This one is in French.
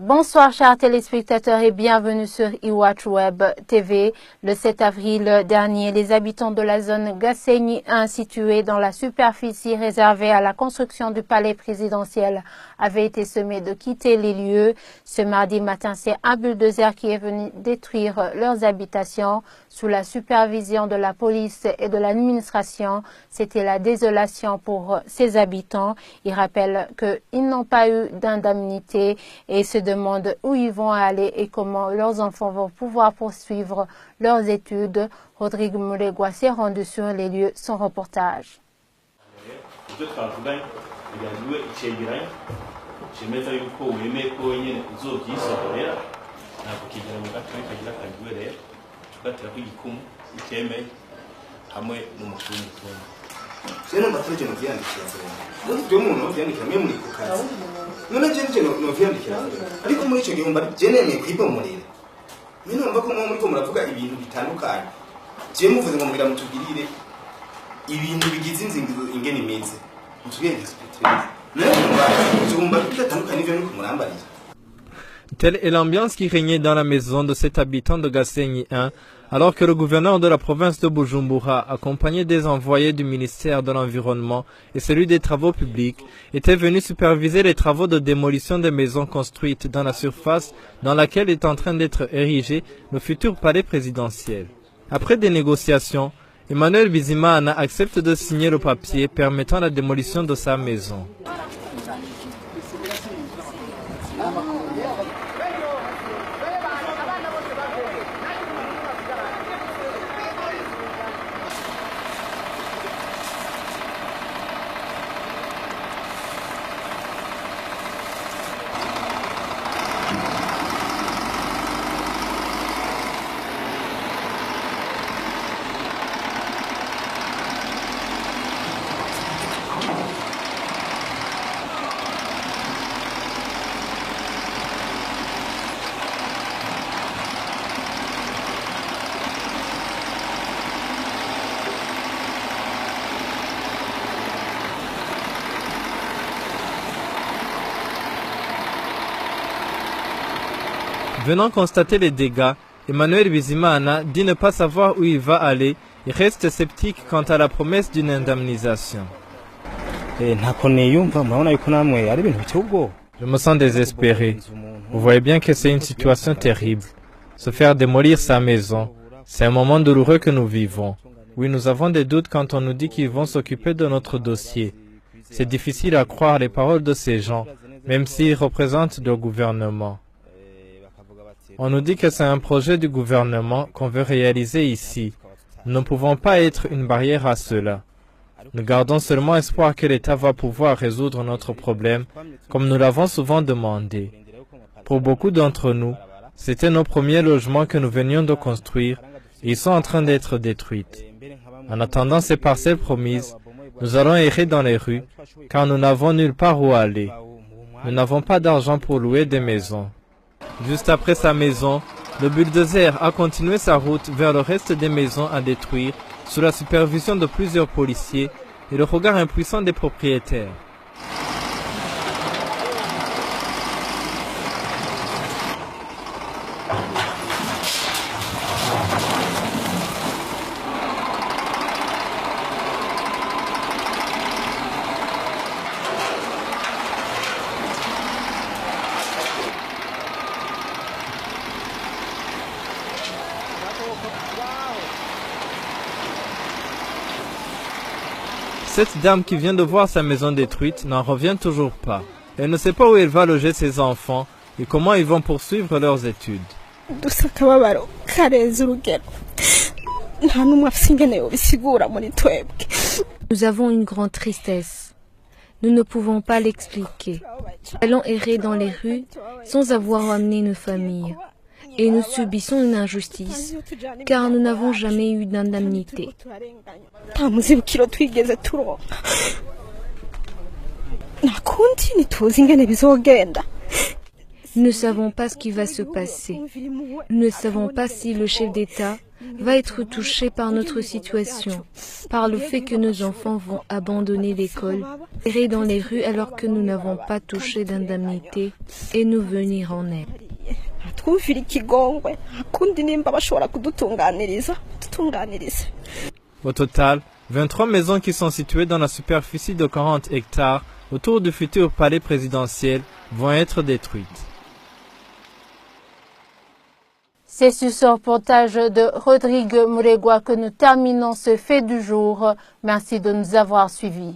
Bonsoir chers téléspectateurs et bienvenue sur iWatch Web TV. Le 7 avril dernier, les habitants de la zone Gassegny 1 située dans la superficie réservée à la construction du palais présidentiel avaient été sommés de quitter les lieux. Ce mardi matin, c'est un bulldozer qui est venu détruire leurs habitations. Sous la supervision de la police et de l'administration, c'était la désolation pour ces habitants. Ils rappellent qu'ils n'ont pas eu d'indemnité et se demandent où ils vont aller et comment leurs enfants vont pouvoir poursuivre leurs études. Rodrigue Mulegwa s'est rendu sur les lieux, son reportage. Telle est l'ambiance qui régnait dans la maison de cet habitant de Gassegny 1, alors que le gouverneur de la province de Bujumbura, accompagné des envoyés du ministère de l'Environnement et celui des Travaux publics, était venu superviser les travaux de démolition des maisons construites dans la surface dans laquelle est en train d'être érigé le futur palais présidentiel. Après des négociations, Emmanuel Bizimana accepte de signer le papier permettant la démolition de sa maison. Venant constater les dégâts, Emmanuel Bizimana dit ne pas savoir où il va aller et reste sceptique quant à la promesse d'une indemnisation. Je me sens désespéré. Vous voyez bien que c'est une situation terrible. Se faire démolir sa maison, c'est un moment douloureux que nous vivons. Oui, nous avons des doutes quand on nous dit qu'ils vont s'occuper de notre dossier. C'est difficile à croire les paroles de ces gens, même s'ils représentent le gouvernement. On nous dit que c'est un projet du gouvernement qu'on veut réaliser ici. Nous ne pouvons pas être une barrière à cela. Nous gardons seulement espoir que l'État va pouvoir résoudre notre problème, comme nous l'avons souvent demandé. Pour beaucoup d'entre nous, c'était nos premiers logements que nous venions de construire et ils sont en train d'être détruits. En attendant ces parcelles promises, nous allons errer dans les rues, car nous n'avons nulle part où aller. Nous n'avons pas d'argent pour louer des maisons. Juste après sa maison, le bulldozer a continué sa route vers le reste des maisons à détruire sous la supervision de plusieurs policiers et le regard impuissant des propriétaires. Cette dame qui vient de voir sa maison détruite n'en revient toujours pas. Elle ne sait pas où elle va loger ses enfants et comment ils vont poursuivre leurs études. Nous avons une grande tristesse. Nous ne pouvons pas l'expliquer. Nous allons errer dans les rues sans avoir amené nos familles. Et nous subissons une injustice, car nous n'avons jamais eu d'indemnité. Nous ne savons pas ce qui va se passer. Nous ne savons pas si le chef d'État va être touché par notre situation, par le fait que nos enfants vont abandonner l'école, errer dans les rues alors que nous n'avons pas touché d'indemnité et nous venir en aide. Au total, 23 maisons qui sont situées dans la superficie de 40 hectares autour du futur palais présidentiel vont être détruites. C'est sur ce reportage de Rodrigue Muregwa que nous terminons ce fait du jour. Merci de nous avoir suivis.